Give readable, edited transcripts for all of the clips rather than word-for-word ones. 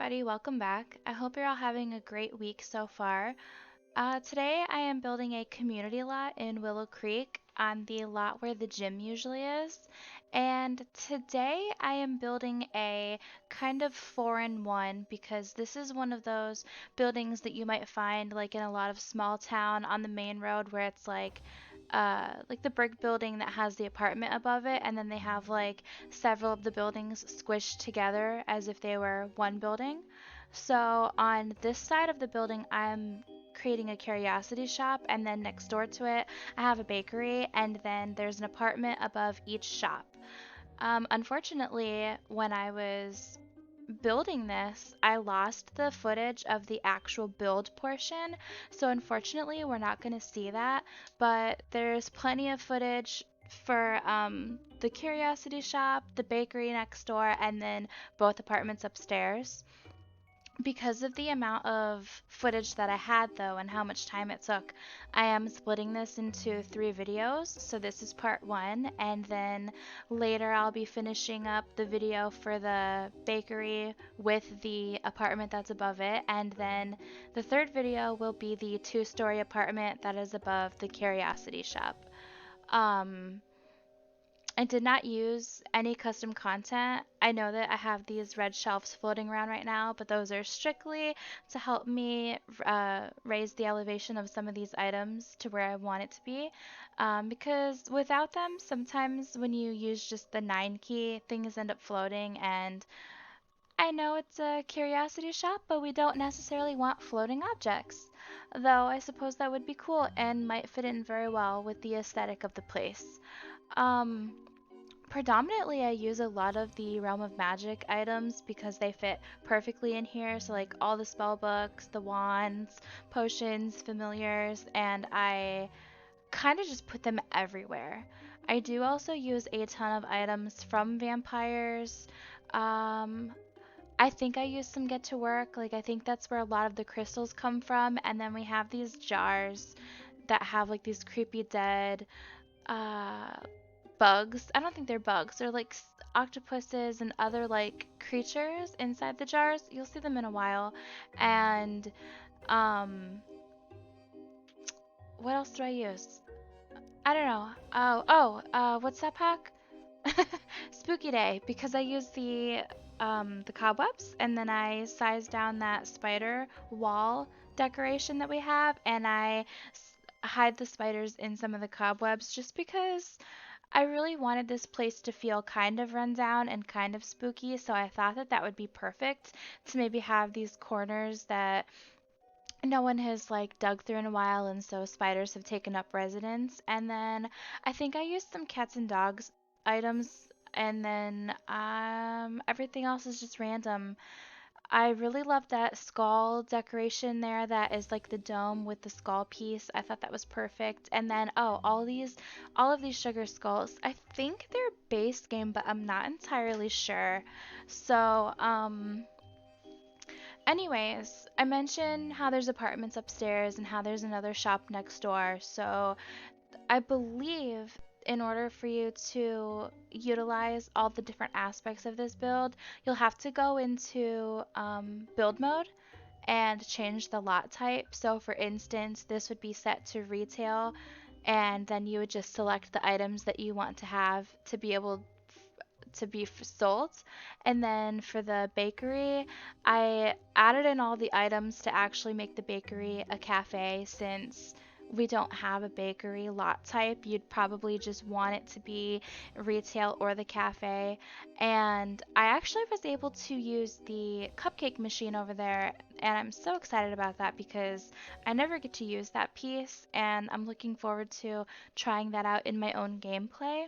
everybody, welcome back. I hope you're all having a great week so far. Today I am building a community lot in Willow Creek on the lot where the gym usually is. And today I am building a kind of 4-in-1 because this is one of those buildings that you might find like in a lot of small town on the main road where it's like the brick building that has the apartment above it, and then they have like several of the buildings squished together as if they were one building. So on this side of the building, I'm creating a curiosity shop, and then next door to it, I have a bakery, and then there's an apartment above each shop. Unfortunately, when I was building this, I lost the footage of the actual build portion. So unfortunately, we're not going to see that, but there's plenty of footage for the curiosity shop, the bakery next door, and then both apartments upstairs. Because of the amount of footage that I had though and how much time it took, I am splitting this into 3 videos. So this is part 1, and then later I'll be finishing up the video for the bakery with the apartment that's above it, and then the third video will be the 2-story apartment that is above the curiosity shop. Um, I did not use any custom content. I know that I have these red shelves floating around right now, but those are strictly to help me raise the elevation of some of these items to where I want it to be. Because without them, sometimes when you use just the 9 key, things end up floating. And I know it's a curiosity shop, but we don't necessarily want floating objects. Though I suppose that would be cool and might fit in very well with the aesthetic of the place. Um, Predominantly, I use a lot of the Realm of Magic items because they fit perfectly in here. So, like all the spell books, the wands, potions, familiars, and I kind of just put them everywhere. I do also use a ton of items from vampires. Um, I think I use some get to work. Like, I think that's where a lot of the crystals come from. And then we have these jars that have like these creepy dead uh bugs. I don't think they're bugs. They're like octopuses and other like creatures inside the jars. You'll see them in a while. And um what else do I use? I don't know. What's that pack? Spooky Day, because I use the cobwebs, and then I size down that spider wall decoration that we have, and hide the spiders in some of the cobwebs just because I really wanted this place to feel kind of run down and kind of spooky, so I thought that that would be perfect to maybe have these corners that no one has like dug through in a while, and so spiders have taken up residence. And then I think I used some cats and dogs items, and then everything else is just random. I really love that skull decoration there that is like the dome with the skull piece. I thought that was perfect. And then all of these sugar skulls. I think they're base game, but I'm not entirely sure. So, anyways, I mentioned how there's apartments upstairs and how there's another shop next door. So, I believe in order for you to utilize all the different aspects of this build, you'll have to go into build mode and change the lot type. So for instance, this would be set to retail, and then you would just select the items that you want to have to be able to be sold. And then for the bakery, I added in all the items to actually make the bakery a cafe. Since we don't have a bakery lot type, you'd probably just want it to be retail or the cafe. And I actually was able to use the cupcake machine over there, and I'm so excited about that because I never get to use that piece, and I'm looking forward to trying that out in my own gameplay.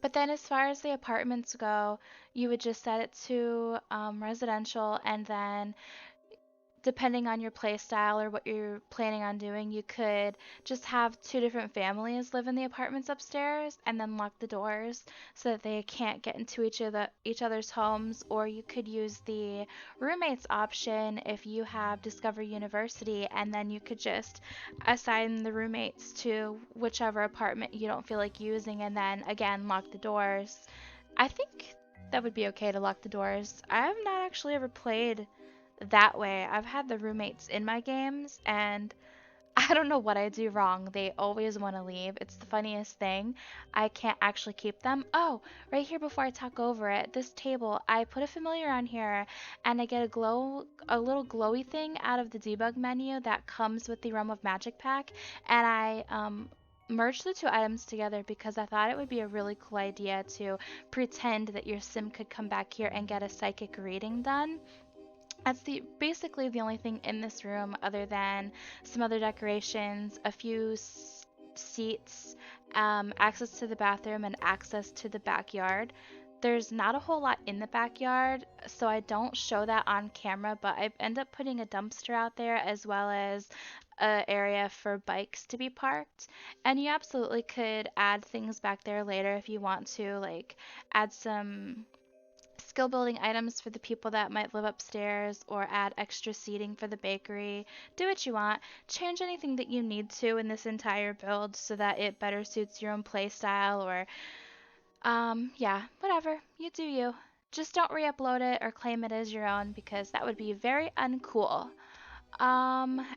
But then, as far as the apartments go, you would just set it to residential, and then depending on your play style or what you're planning on doing, you could just have 2 different families live in the apartments upstairs and then lock the doors so that they can't get into each other's homes. Or you could use the roommates option if you have Discover University, and then you could just assign the roommates to whichever apartment you don't feel like using, and then again lock the doors. I think that would be okay to lock the doors. I have not actually ever played that way. I've had the roommates in my games, and I don't know what I do wrong. They always want to leave. It's the funniest thing. I can't actually keep them. Oh, right here before I talk over it, this table, I put a familiar on here and I get a little glowy thing out of the debug menu that comes with the Realm of Magic pack. And I merged the two items together because I thought it would be a really cool idea to pretend that your sim could come back here and get a psychic reading done. That's basically the only thing in this room other than some other decorations, a few seats, access to the bathroom, and access to the backyard. There's not a whole lot in the backyard, so I don't show that on camera, but I end up putting a dumpster out there as well as an area for bikes to be parked. And you absolutely could add things back there later if you want to, like add some skill building items for the people that might live upstairs or add extra seating for the bakery. Do what you want. Change anything that you need to in this entire build so that it better suits your own play style or yeah, whatever. You do you. Just don't re-upload it or claim it as your own because that would be very uncool.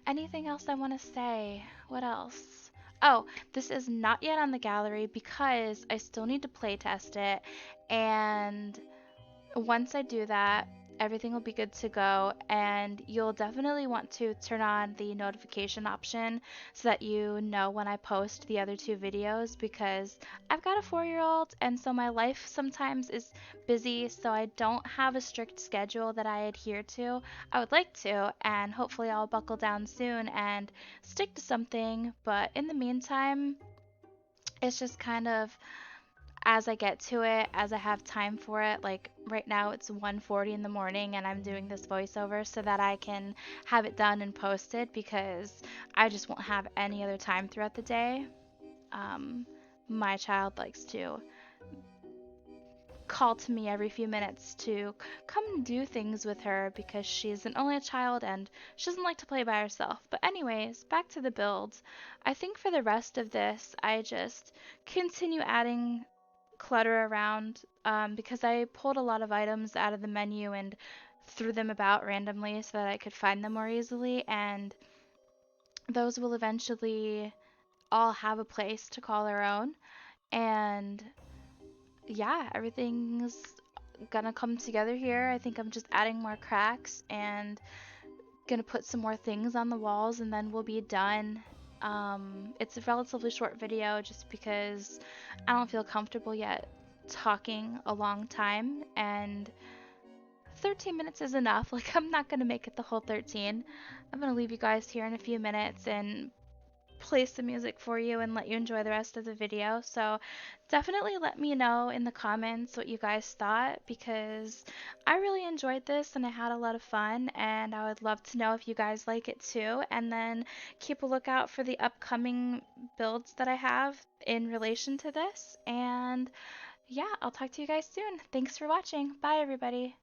Anything else I want to say? What else? Oh, this is not yet on the gallery because I still need to play test it, and once I do that, everything will be good to go, and you'll definitely want to turn on the notification option so that you know when I post the other two videos because I've got a 4-year-old and so my life sometimes is busy, so I don't have a strict schedule that I adhere to. I would like to, and hopefully I'll buckle down soon and stick to something, but in the meantime, it's just kind of as I get to it, as I have time for it. Like right now it's 1:40 in the morning and I'm doing this voiceover so that I can have it done and posted because I just won't have any other time throughout the day. Um, my child likes to call to me every few minutes to come and do things with her because she's an only child and she doesn't like to play by herself. But anyways, back to the build. I think for the rest of this, I just continue adding clutter around because I pulled a lot of items out of the menu and threw them about randomly so that I could find them more easily, and those will eventually all have a place to call their own. And yeah, everything's gonna come together here. I think I'm just adding more cracks and gonna put some more things on the walls and then we'll be done. It's a relatively short video just because I don't feel comfortable yet talking a long time, and 13 minutes is enough. Like, I'm not gonna make it the whole 13. I'm gonna leave you guys here in a few minutes and play some music for you and let you enjoy the rest of the video. So definitely let me know in the comments what you guys thought because I really enjoyed this and I had a lot of fun, and I would love to know if you guys like it too. And then keep a lookout for the upcoming builds that I have in relation to this. And yeah, I'll talk to you guys soon. Thanks for watching. Bye everybody.